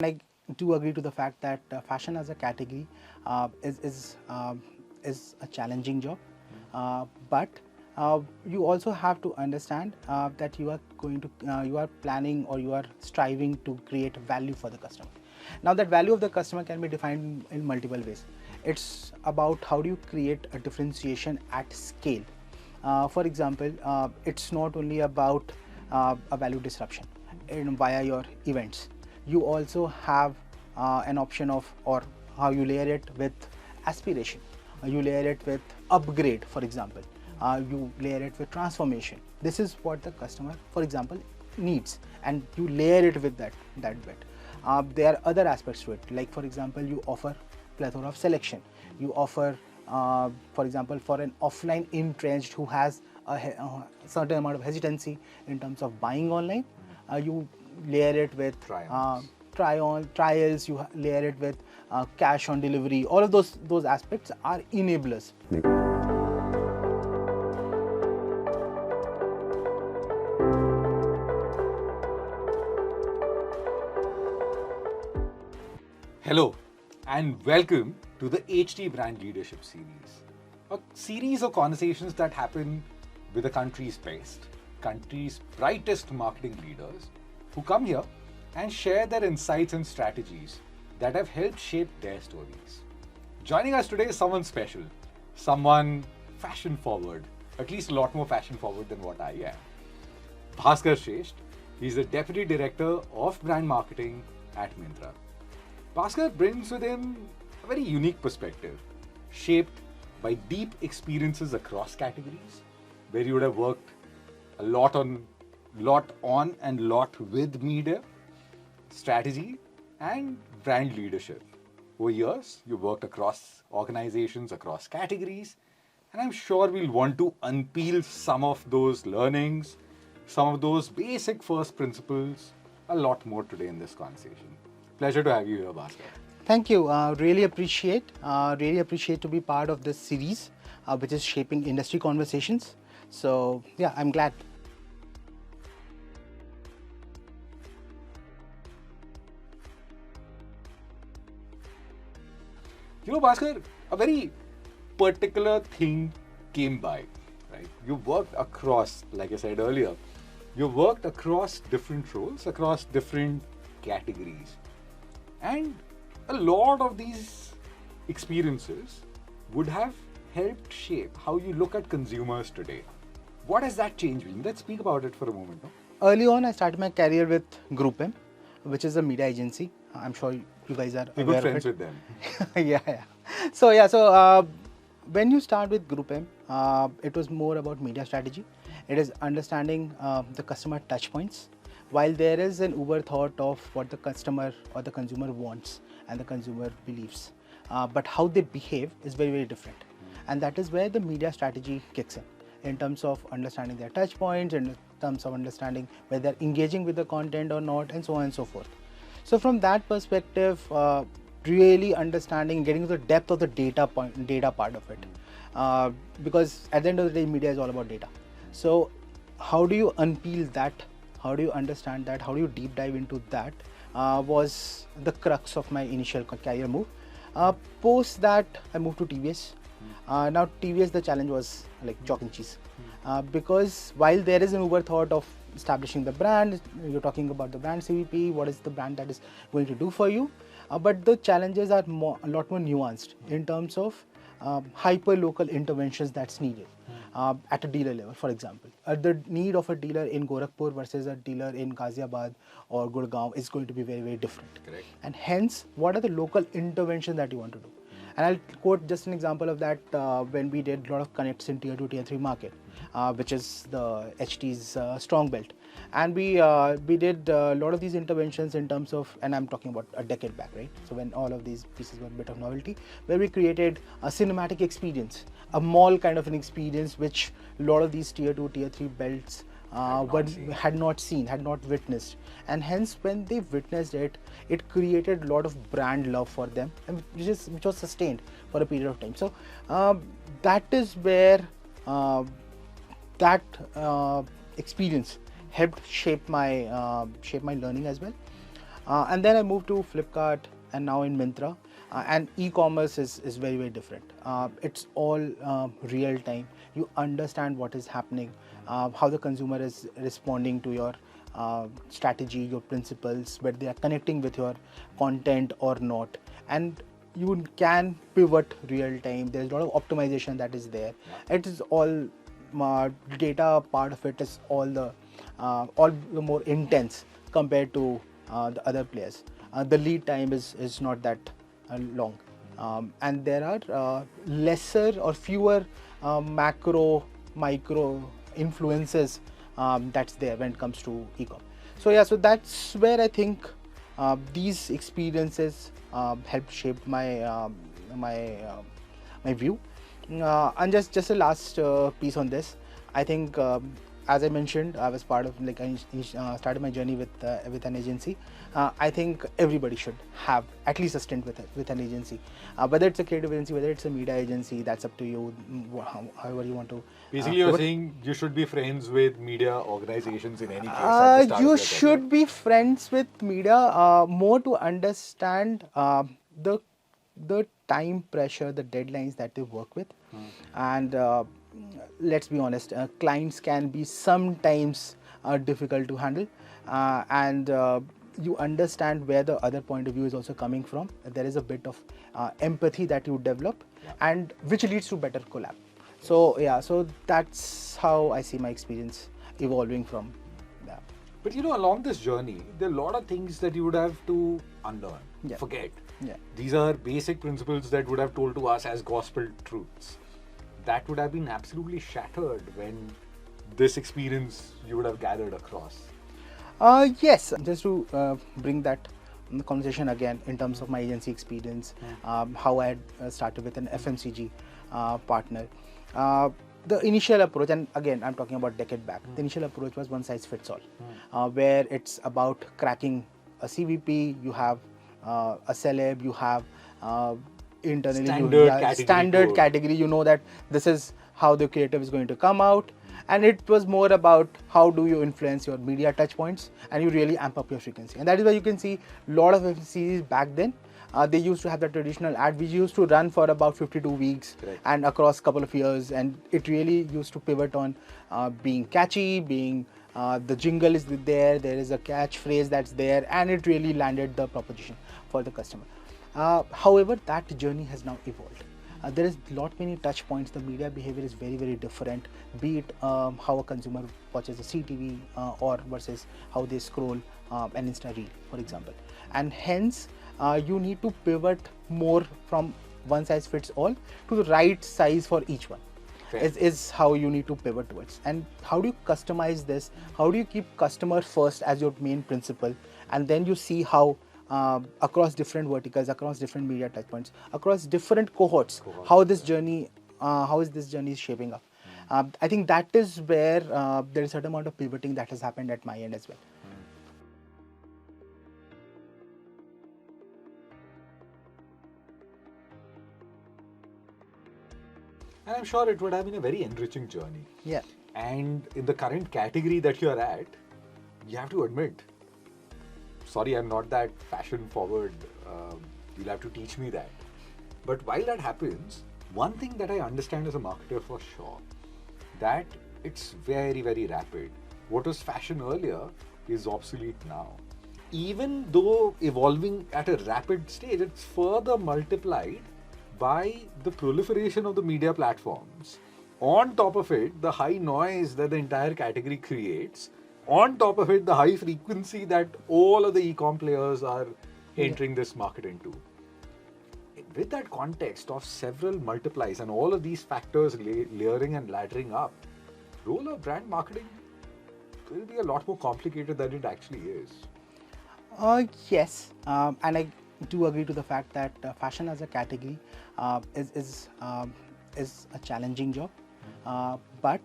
I do agree to the fact that fashion as a category is a challenging job, but you also have to understand that you are going to you are planning or you are striving to create value for the customer. Now that value of the customer can be defined in multiple ways. It's about how do you create a differentiation at scale. For example, it's not only about a value disruption via your events. You also have an option of or how you layer it with aspiration, you layer it with upgrade, for example, you layer it with transformation. This is what the customer, for example, needs, and you layer it with that bit. There are other aspects to it, like for example, you offer plethora of selection. You offer, for example, for an offline entrenched who has a certain amount of hesitancy in terms of buying online, you layer it with trials, you layer it with cash on delivery. All of those aspects are enablers. Hello and welcome to the HT Brand Leadership Series, a series of conversations that happen with the country's best, country's brightest marketing leaders who come here and share their insights and strategies that have helped shape their stories. Joining us today is someone special, someone fashion forward, at least a lot more fashion forward than what I am. Bhasker Shreshtha, he's the Deputy Director of Brand Marketing at Myntra. Bhasker brings with him a very unique perspective, shaped by deep experiences across categories, where you would have worked a lot on and lot with media, strategy, and brand leadership. Over years, you worked across organizations, across categories, and I'm sure we'll want to unpeel some of those learnings, some of those basic first principles, a lot more today in this conversation. Pleasure to have you here, Bhasker. Thank you. Really appreciate to be part of this series, which is shaping industry conversations. So yeah, I'm glad. You know, Bhasker, a very particular thing came by, right? You worked across, like I said earlier, you worked across different roles, across different categories. And a lot of these experiences would have helped shape how you look at consumers today. What has that change been? Let's speak about it for a moment. No? Early on, I started my career with Group M, which is a media agency. I'm sure you guys are You're aware good friends of with them. yeah. So when you start with Group M, it was more about media strategy. It is understanding the customer touch points. While there is an overthought of what the customer or the consumer wants and the consumer believes, but how they behave is very, very different. And that is where the media strategy kicks in terms of understanding their touch points, in terms of understanding whether they're engaging with the content or not, and so on and so forth. So from that perspective, really understanding, getting to the depth of the data part of it, because at the end of the day, media is all about data. So how do you unpeel that? How do you understand that? How do you deep dive into that? Was the crux of my initial career move. Post that, I moved to TVS. Now TVS, the challenge was like chalk and cheese, because while there is an overthought of establishing the brand, you're talking about the brand CVP, what is the brand that is going to do for you, but the challenges are a lot more nuanced in terms of hyper local interventions that's needed. At a dealer level, for example, the need of a dealer in Gorakhpur versus a dealer in Ghaziabad or Gurgaon is going to be very, very different. Correct. And hence, what are the local interventions that you want to do? And I'll quote just an example of that when we did a lot of connects in tier 2, tier 3 market, which is the HT's strong belt. And we did a lot of these interventions in terms of, and I'm talking about a decade back, right? So when all of these pieces were a bit of novelty, where we created a cinematic experience, a mall kind of an experience, which a lot of these tier 2, tier 3 belts had not seen, had not witnessed. And hence when they witnessed it, it created a lot of brand love for them, and which was sustained for a period of time. So that is where that experience helped shape my learning as well. And then I moved to Flipkart and now in Myntra. And e-commerce is very, very different. It's all real time. You understand what is happening, how the consumer is responding to your strategy, your principles, whether they are connecting with your content or not. And you can pivot real time. There's a lot of optimization that is there. It is all data part of it is all the more intense compared to the other players. The lead time is not that long, and there are lesser or fewer macro micro influences that's there when it comes to e-com. So yeah, so that's where I think these experiences helped shape my view. And just a last piece on this, I think as I mentioned, I was part of I started my journey with an agency. I think everybody should have at least a stint with an agency, whether it's a creative agency, whether it's a media agency. That's up to you, however you want to. Basically, you're saying you should be friends with media organizations in any case. At the start You of your should career. be friends with media more to understand the time pressure, the deadlines that they work with, and let's be honest, clients can be sometimes difficult to handle, and you understand where the other point of view is also coming from. There is a bit of empathy that you develop, and which leads to better collab. So yeah, so that's how I see my experience evolving from that. But along this journey, there are a lot of things that you would have to unlearn, Yeah. forget. Yeah. These are basic principles that would have told to us as gospel truths. That would have been absolutely shattered when this experience you would have gathered across. Yes, just to bring that conversation again in terms of my agency experience, how I had started with an FMCG partner. The initial approach, and again I'm talking about a decade back, the initial approach was one size fits all, where it's about cracking a CVP, you have a celeb, you have internally standard code. category, you know that this is how the creative is going to come out. And it was more about how do you influence your media touch points and you really amp up your frequency. And that is why you can see a lot of FMCGs back then. They used to have the traditional ad which used to run for about 52 weeks and across a couple of years, and it really used to pivot on being catchy, being the jingle is there is a catchphrase that's there, and it really landed the proposition for the customer. However, that journey has now evolved. There is lot many touch points. The media behavior is very, very different, be it how a consumer watches a CTV or versus how they scroll an Insta reel, for example. And hence you need to pivot more from one size fits all to the right size for each one. Is how you need to pivot towards. And how do you customize this? How do you keep customer first as your main principle, and then you see how across different verticals, across different media touchpoints, across different cohorts, how this journey, how is this journey shaping up? I think that is where there is a certain amount of pivoting that has happened at my end as well. And I'm sure it would have been a very enriching journey. Yeah. And in the current category that you're at, you have to admit, sorry, I'm not that fashion forward. You'll have to teach me that. But while that happens, one thing that I understand as a marketer for sure, that it's very, very rapid. What was fashion earlier is obsolete now. Even though evolving at a rapid stage, it's further multiplied by the proliferation of the media platforms. On top of it, the high noise that the entire category creates. On top of it, the high frequency that all of the e-com players are entering this market into. With that context of several multiplies and all of these factors layering and laddering up, role of brand marketing will be a lot more complicated than it actually is. Yes, and I do agree to the fact that fashion as a category is a challenging job, but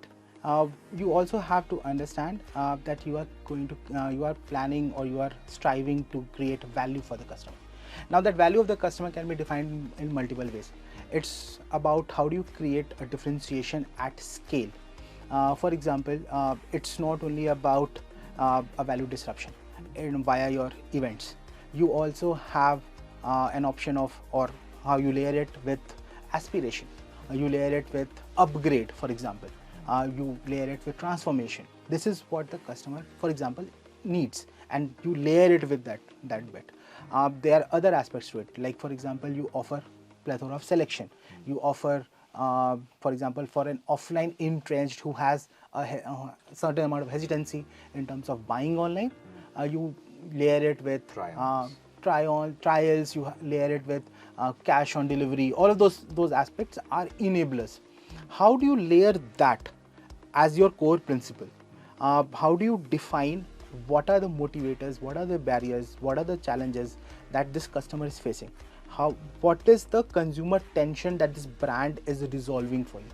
you also have to understand that you are going to you are planning or you are striving to create value for the customer. Now that value of the customer can be defined in multiple ways. It's about how do you create a differentiation at scale. For example, it's not only about a value disruption via your events. You also have an option of, or how you layer it with aspiration. You layer it with upgrade, for example. You layer it with transformation. This is what the customer, for example, needs, and you layer it with that bit. There are other aspects to it, like for example, you offer plethora of selection. You offer, for example, for an offline entrenched who has a certain amount of hesitancy in terms of buying online, you layer it with trials, you layer it with cash on delivery. All of those aspects are enablers. How do you layer that as your core principle? How do you define what are the motivators, what are the barriers, what are the challenges that this customer is facing? What is the consumer tension that this brand is resolving for you?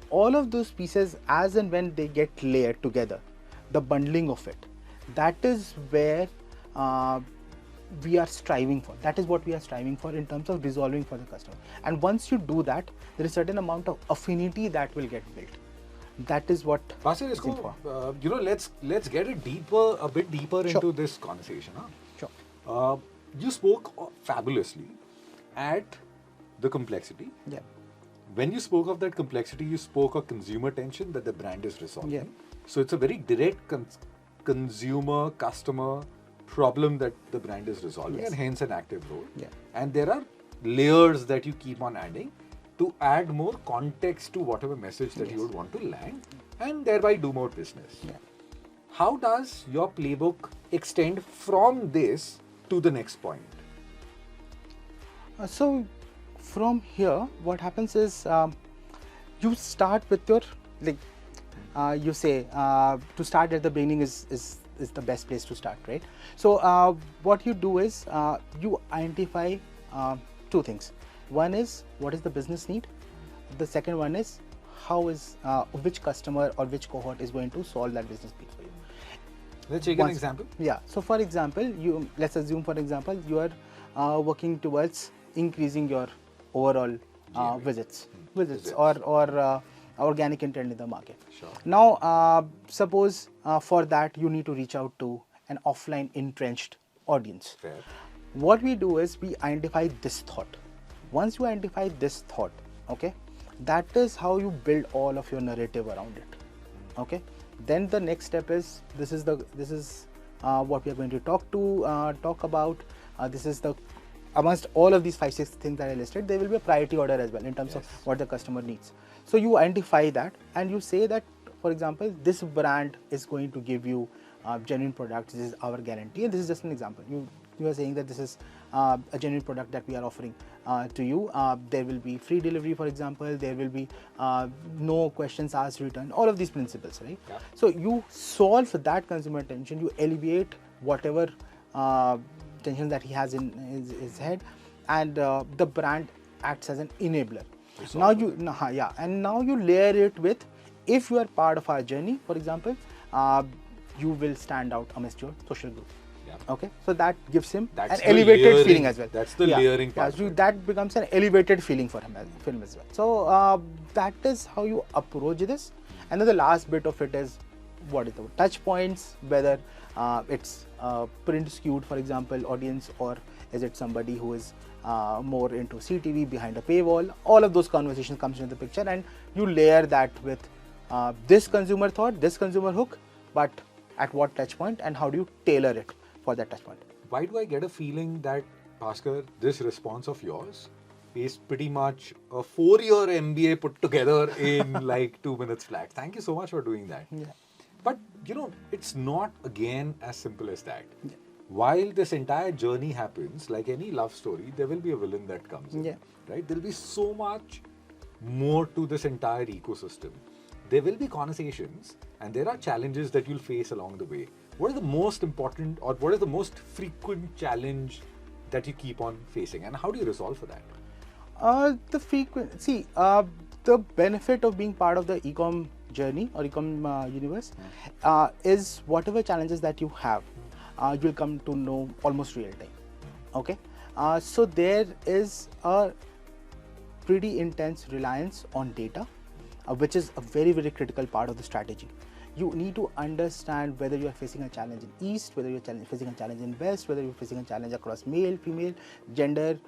All of those pieces, as and when they get layered together, the bundling of it, that is where we are striving for. That is what we are striving for in terms of resolving for the customer. And once you do that, there is a certain amount of affinity that will get built. That is what. Bhasker, let's get a bit deeper into this conversation. Huh? Sure. You spoke fabulously at the complexity. Yeah. When you spoke of that complexity, you spoke of consumer tension that the brand is resolving. Yeah. So it's a very direct consumer, customer problem that the brand is resolving, Yes. and hence an active role. Yeah. And there are layers that you keep on adding to add more context to whatever message that you would want to land, and thereby do more business. Yeah. How does your playbook extend from this to the next point? So from here, what happens is you start with your, you say to start at the beginning is the best place to start, right? So what you do is you identify two things. One is what is the business need. The second one is how is which customer or which cohort is going to solve that business need for you. Let's take an example. Yeah. So for example, let's assume for example you are working towards increasing your overall visits or organic intent in the market. Sure. Now suppose for that you need to reach out to an offline entrenched audience. Fair. What we do is we identify this thought. Once you identify this thought, okay, that is how you build all of your narrative around it. Okay. Then the next step is this is what we are going to talk about. This is the amongst all of these 5-6 things that I listed, there will be a priority order as well in terms of what the customer needs. So you identify that and you say that, for example, this brand is going to give you genuine products. This is our guarantee, and this is just an example. You are saying that this is a genuine product that we are offering to you. There will be free delivery, for example. There will be no questions asked return. All of these principles, right? Yeah. So you solve that consumer tension. You alleviate whatever tension that he has in his head, and the brand acts as an enabler. Now you layer it with, if you are part of our journey, for example, you will stand out amidst your social group. Yeah. Okay, so that gives him That's an elevated layering, feeling as well. That's the layering part. So that becomes an elevated feeling for him as well. So that is how you approach this. And then the last bit of it is what is the touch points, whether it's print skewed, for example, audience, or is it somebody who is more into CTV behind a paywall. All of those conversations comes into the picture, and you layer that with this consumer thought, this consumer hook, but at what touch point and how do you tailor it for that touch point. Why do I get a feeling that, Bhasker, this response of yours is pretty much a 4-year MBA put together in like 2 minutes flat? Thank you so much for doing that. Yeah. But it's not again as simple as that. Yeah. While this entire journey happens, like any love story, there will be a villain that comes in. Yeah. Right? There will be so much more to this entire ecosystem. There will be conversations and there are challenges that you'll face along the way. What is the most important or what is the most frequent challenge that you keep on facing, and how do you resolve for that? The benefit of being part of the e-com journey or e-com universe is whatever challenges that you have, you'll come to know almost real time. Okay, so there is a pretty intense reliance on data, which is a very, very critical part of the strategy. you need to understand whether you are facing a challenge in East, whether you're facing a challenge in West, whether you're facing a challenge across male, female, gender,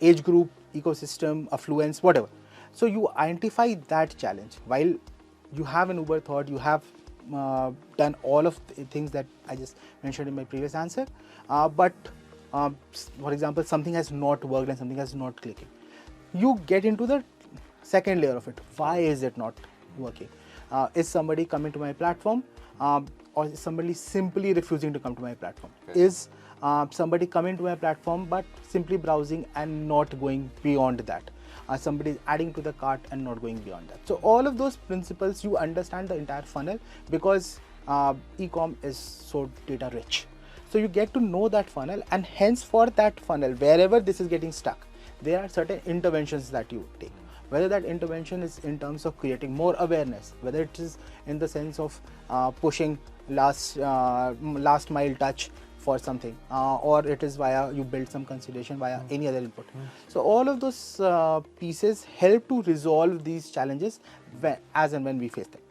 age group, ecosystem, affluence, whatever. So you identify that challenge. While you have an Uber thought, you have done all of the things that I just mentioned in my previous answer, but for example, something has not worked and something has not clicking. You get into the second layer of it. Why is it not working? Is somebody coming to my platform, or is somebody simply refusing to come to my platform? Okay. Is somebody coming to my platform but simply browsing and not going beyond that? Somebody is adding to the cart and not going beyond that. So all of those principles, you understand the entire funnel, because e-com is so data rich. So you get to know that funnel, and hence for that funnel, wherever this is getting stuck, there are certain interventions that you take. Whether that intervention is in terms of creating more awareness, whether it is in the sense of pushing last mile touch for something, or it is via you build some consideration via any other input. So all of those pieces help to resolve these challenges as and when we face them.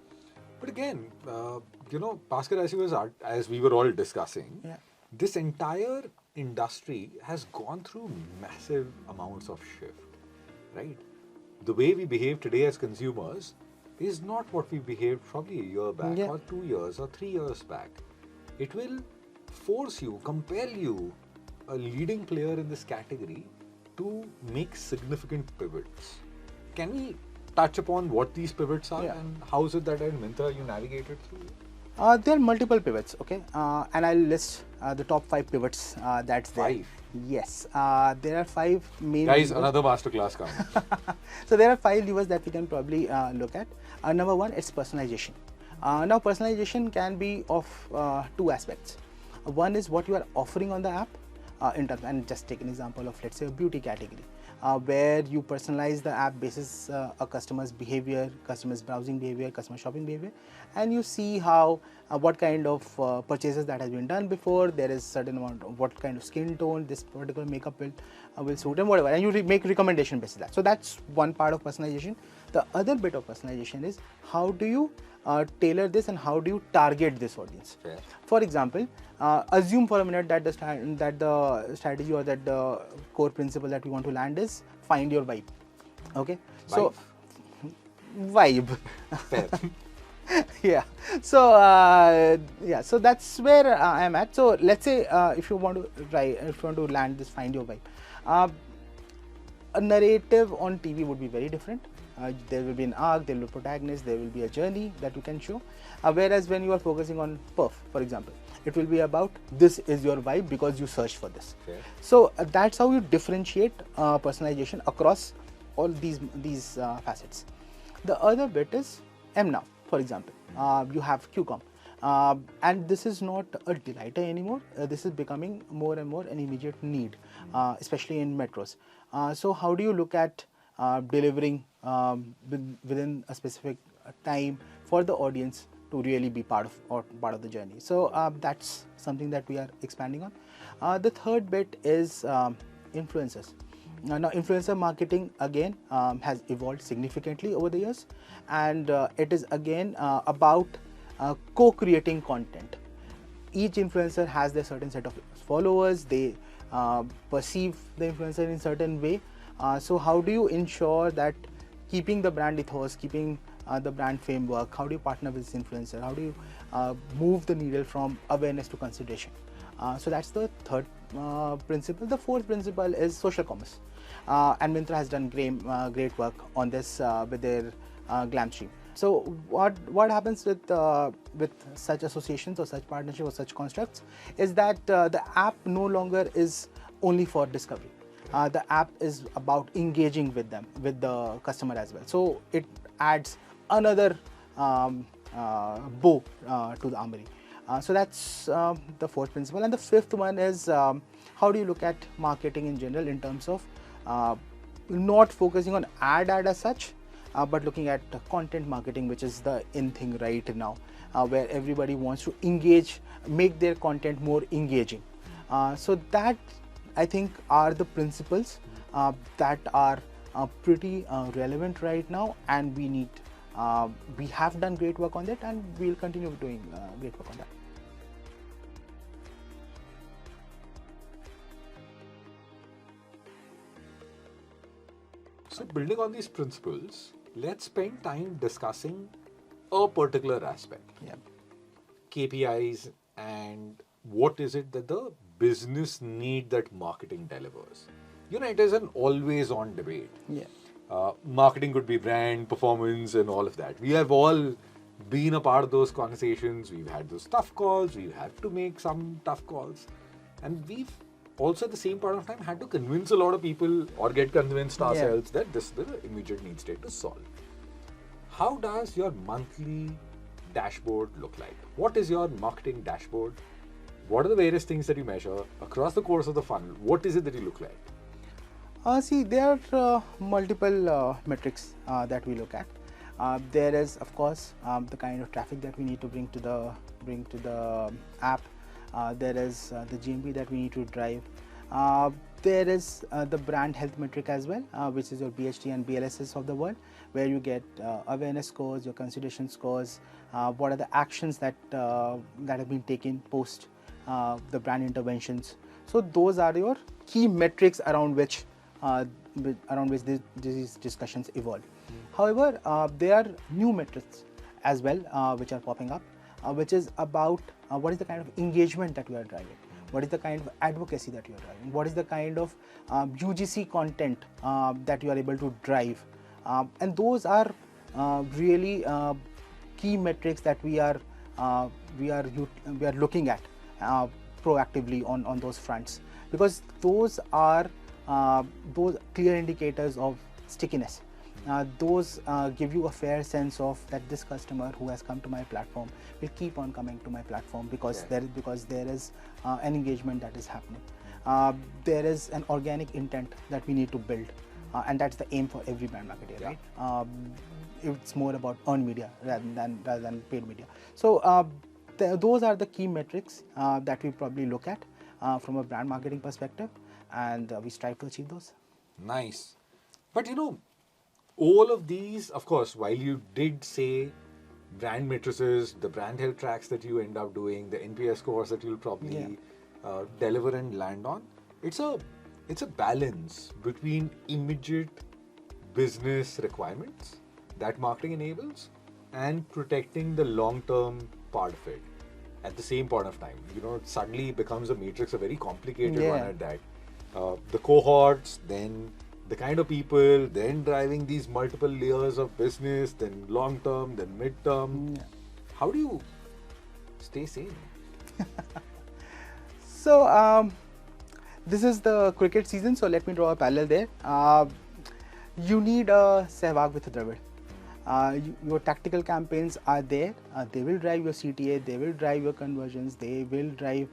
But again, Bhasker, as we were all discussing, this entire industry has gone through massive amounts of shift, right? The way we behave today as consumers is not what we behaved probably a year back, or 2 years or 3 years back. It will force you, compel you, a leading player in this category, to make significant pivots. Can we touch upon what these pivots are, and how is it that at Myntra you navigated through it? There are multiple pivots, okay, and I'll list the top 5 pivots that's there. 5? Yes, there are 5 main. Guys, levers. another masterclass coming. So there are 5 levers that we can probably look at. Number 1, it's personalization. Now personalization can be of 2 aspects. One is what you are offering on the app, in terms, and just take an example of, let's say, a beauty category, where you personalize the app basis a customer's behavior, customer's browsing behavior, customer shopping behavior, and you see how what kind of purchases that has been done before. There is certain amount of what kind of skin tone this particular makeup will suit, and whatever, and you make recommendation based on that. So that's one part of personalization. The other bit of personalization is how do you tailor this and how do you target this audience. Fair. For example, assume for a minute that the strategy or that the core principle that we want to land is find your vibe. Okay, so vibe. Fair. Yeah. So so that's where I am at. So let's say if you want to land this find your vibe, a narrative on TV would be very different. There will be an arc, there will be a protagonist, there will be a journey that you can show. Whereas when you are focusing on perf, for example, it will be about this is your vibe because you searched for this. Okay. So that's how you differentiate personalization across all these facets. The other bit is MNow, for example. You have QCOM. And this is not a delighter anymore. This is becoming more and more an immediate need, especially in metros. So how do you look at delivering within a specific time for the audience to really be part of the journey? So that's something that we are expanding on. The third bit is influencers. Now influencer marketing again has evolved significantly over the years, and it is again about co-creating content. Each influencer has their certain set of followers. They perceive the influencer in certain way. So how do you ensure that keeping the brand ethos, keeping the brand framework, how do you partner with this influencer? How do you move the needle from awareness to consideration? So that's the third principle. The fourth principle is social commerce. And Myntra has done great work on this with their Glam Stream. So what happens with such associations or such partnerships or such constructs is that the app no longer is only for discovery. The app is about engaging with them, with the customer as well. So it adds another bow to the armory. So that's the fourth principle. And the fifth one is how do you look at marketing in general in terms of not focusing on ad as such, but looking at content marketing, which is the in thing right now, where everybody wants to engage, make their content more engaging. So that I think are the principles that are pretty relevant right now, and we need We have done great work on that, and we'll continue doing great work on that. So building on these principles, let's spend time discussing a particular aspect. Yeah. KPIs and what is it that the business need that marketing delivers. It is an always on debate. Yeah. Marketing could be brand, performance, and all of that. We have all been a part of those conversations. We've had those tough calls. We've had to make some tough calls. And we've also at the same point of time had to convince a lot of people or get convinced ourselves that this is the immediate need state to solve. How does your monthly dashboard look like? What is your marketing dashboard? What are the various things that you measure across the course of the funnel? What is it that you look like? See, there are multiple metrics that we look at. There is, of course, the kind of traffic that we need to bring to the app. There is the GMV that we need to drive. There is the brand health metric as well, which is your BHT and BLSS of the world, where you get awareness scores, your consideration scores, what are the actions that have been taken post the brand interventions. So those are your key metrics around which these discussions evolve. However, there are new metrics as well which are popping up, which is about what is the kind of engagement that you are driving, what is the kind of advocacy that you are driving, what is the kind of UGC content that you are able to drive, and those are really key metrics that we are looking at proactively on those fronts, because those are those clear indicators of stickiness. Those give you a fair sense of that this customer who has come to my platform will keep on coming to my platform because there is an engagement that is happening. There is an organic intent that we need to build, and that's the aim for every brand marketer, right? It's more about earned media rather than paid media. So those are the key metrics that we probably look at from a brand marketing perspective, and we strive to achieve those. Nice. But all of these, of course, while you did say brand matrices, the brand health tracks that you end up doing, the NPS scores that you'll probably deliver and land on, it's a balance between immediate business requirements that marketing enables and protecting the long-term part of it at the same point of time. It suddenly becomes a matrix, a very complicated one at that. The cohorts, then the kind of people, then driving these multiple layers of business, then long term, then mid term. How do you stay sane? So this is the cricket season, so let me draw a parallel there. You need a Sehwag with a Dravid. Your tactical campaigns are there. They will drive your CTA, they will drive your conversions, they will drive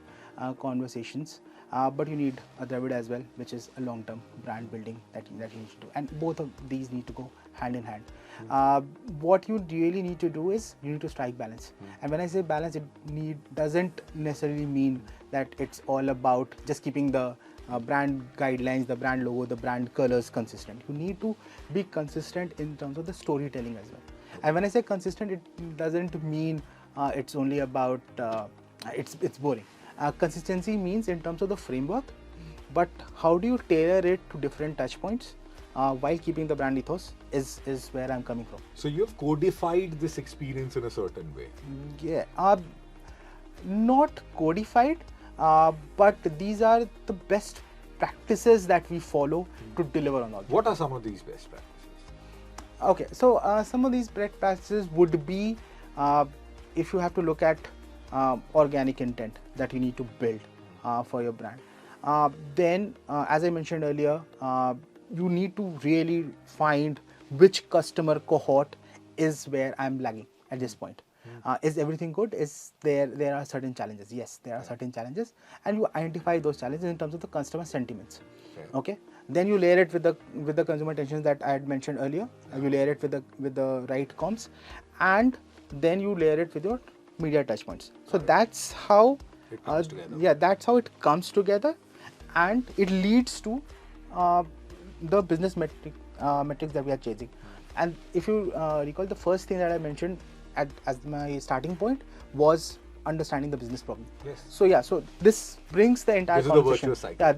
conversations. But you need a Dravid as well, which is a long-term brand building that you need to do, and both of these need to go hand in hand. What you really need to do is you need to strike balance. And when I say balance, it doesn't necessarily mean that it's all about just keeping the brand guidelines, the brand logo, the brand colors consistent. You need to be consistent in terms of the storytelling as well. And when I say consistent, it doesn't mean it's only about it's boring. Consistency means in terms of the framework, but how do you tailor it to different touch points while keeping the brand ethos is where I'm coming from. So you have codified this experience in a certain way. Yeah, not codified, but these are the best practices that we follow to deliver on all. What are some of these best practices? Okay, so some of these best practices would be if you have to look at organic intent that you need to build for your brand. Then, as I mentioned earlier, you need to really find which customer cohort is where I'm lagging at this point. Is everything good? Is there are certain challenges? Yes, there are certain challenges, and you identify those challenges in terms of the customer sentiments. Okay. Then you layer it with the consumer tensions that I had mentioned earlier. You layer it with the right comms, and then you layer it with your media touchpoints. So that's how it comes together. Yeah, that's how it comes together, and it leads to the business metrics that we are chasing. And if you recall, the first thing that I mentioned as my starting point was understanding the business problem. Yes. So yeah, so this brings the entire This is the conversation. virtuous cycle. Yeah,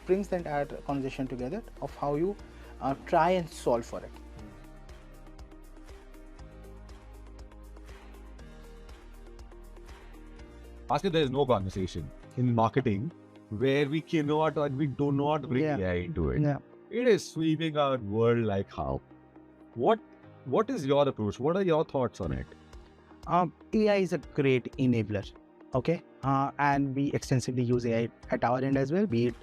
brings the entire conversation together of how you try and solve for it. Bhasker, there is no conversation in marketing where we cannot or we do not bring AI into it. Yeah. It is sweeping our world like how. What is your approach? What are your thoughts on it? AI is a great enabler, okay? And we extensively use AI at our end as well, be it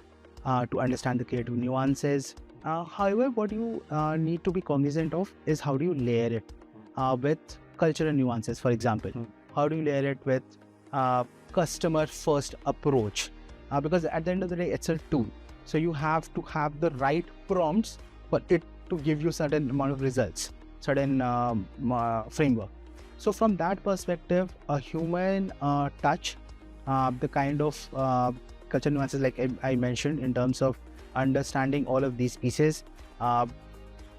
to understand the creative nuances. However, what you need to be cognizant of is how do you layer it with cultural nuances, for example. How do you layer it with customer first approach? Because at the end of the day, it's a tool. So you have to have the right prompts for it to give you certain amount of results, certain framework. So from that perspective, a human touch, the kind of culture nuances like I mentioned in terms of understanding all of these pieces.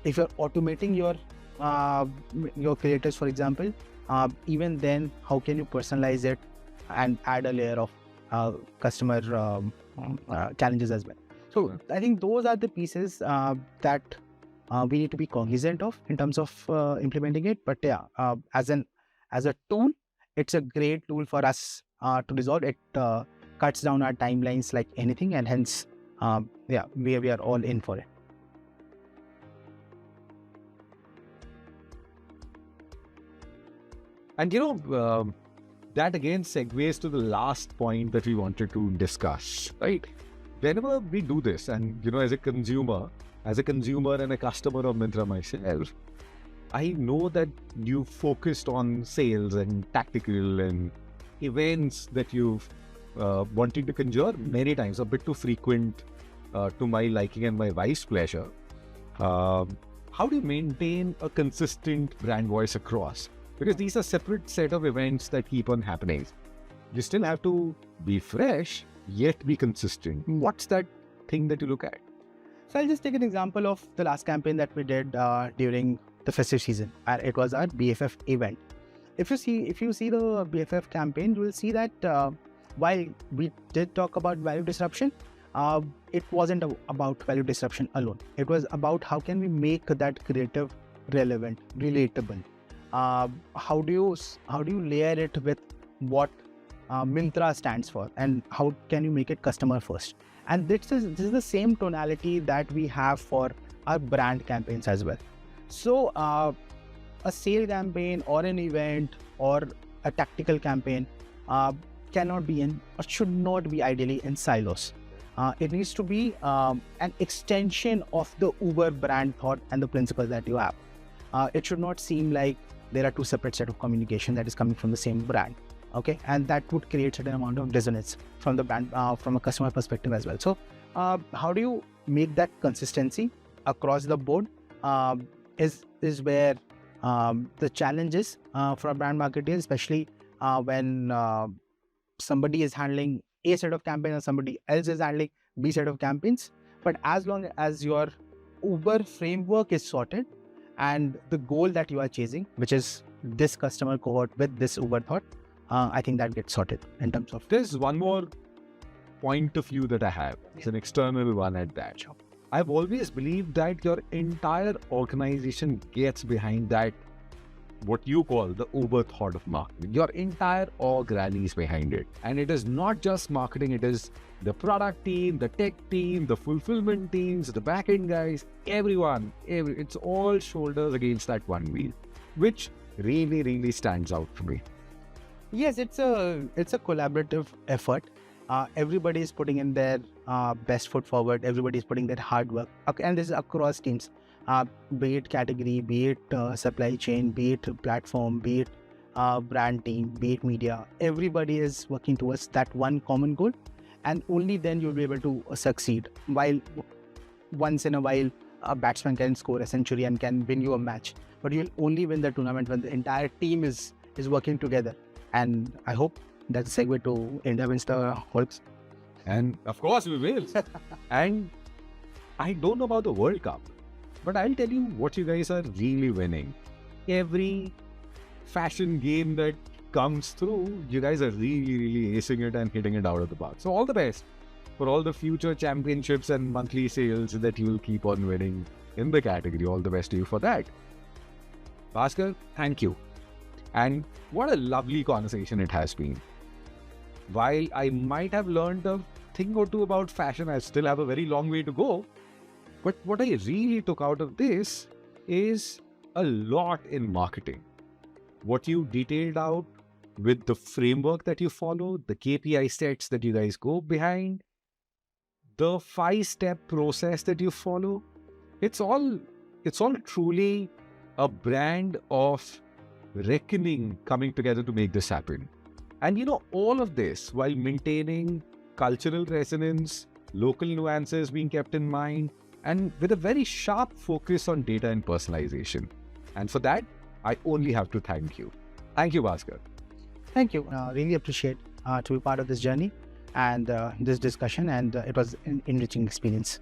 If you're automating your creators, for example, even then, how can you personalize it and add a layer of customer challenges as well? So I think those are the pieces that we need to be cognizant of in terms of implementing it. But yeah, as a tool, it's a great tool for us to resolve. It cuts down our timelines like anything, and hence, yeah, we are all in for it. And that again segues to the last point that we wanted to discuss, right? Whenever we do this, and as a consumer and a customer of Myntra myself, I know that you focused on sales and tactical and events that you've wanted to conjure many times, a bit too frequent to my liking and my wife's pleasure. How do you maintain a consistent brand voice across? Because these are separate set of events that keep on happening. You still have to be fresh, yet be consistent. What's that thing that you look at? So I'll just take an example of the last campaign that we did during the festive season. It was our BFF event. If you see the BFF campaign, you will see that while we did talk about value disruption, it wasn't about value disruption alone. It was about how can we make that creative relevant, relatable. How do you layer it with what Myntra stands for, and how can you make it customer first? And this is the same tonality that we have for our brand campaigns as well. So a sale campaign or an event or a tactical campaign cannot be in, or should not be ideally in silos. It needs to be an extension of the Uber brand thought and the principles that you have. It should not seem like there are two separate set of communication that is coming from the same brand. Okay, and that would create certain amount of dissonance from the brand, from a customer perspective as well. So, how do you make that consistency across the board? Is where the challenge is for a brand marketer, especially when somebody is handling A set of campaigns and somebody else is handling B set of campaigns. But as long as your Uber framework is sorted and the goal that you are chasing, which is this customer cohort with this Uber thought, I think that gets sorted in terms of. There's one more point of view that I have. It's an external one at that. Sure. I've always believed that your entire organization gets behind that, what you call the Uber thought of marketing. Your entire org rallies behind it. And it is not just marketing, it is the product team, the tech team, the fulfillment teams, the backend guys, everyone. It's all shoulders against that one wheel, which really, really stands out for me. Yes, it's a collaborative effort. Everybody is putting in their best foot forward. Everybody is putting their hard work, and this is across teams, be it category, be it supply chain, be it platform, be it brand team, be it media. Everybody is working towards that one common goal, and only then you'll be able to succeed. While once in a while a batsman can score a century and can win you a match, but you'll only win the tournament when the entire team is working together. And I hope that's a segue to India wins the World. And of course we will. And I don't know about the World Cup, But I'll tell you what you guys are really winning. Every fashion game that comes through, you guys are really acing it and hitting it out of the park. So all the best for all the future championships and monthly sales that you will keep on winning in the category. All the best to you for that. Bhasker, thank you. And what a lovely conversation it has been. While I might have learned a thing or two about fashion, I still have a very long way to go. But what I really took out of this is a lot in marketing. What you detailed out with the framework that you follow, the KPI sets that you guys go behind, the 5-step process that you follow, it's all truly a brand of reckoning coming together to make this happen. And all of this while maintaining cultural resonance, local nuances being kept in mind, and with a very sharp focus on data and personalization. And for that, I only have to thank you. Thank you, Bhasker. Thank you. Really appreciate to be part of this journey and this discussion, and it was an enriching experience.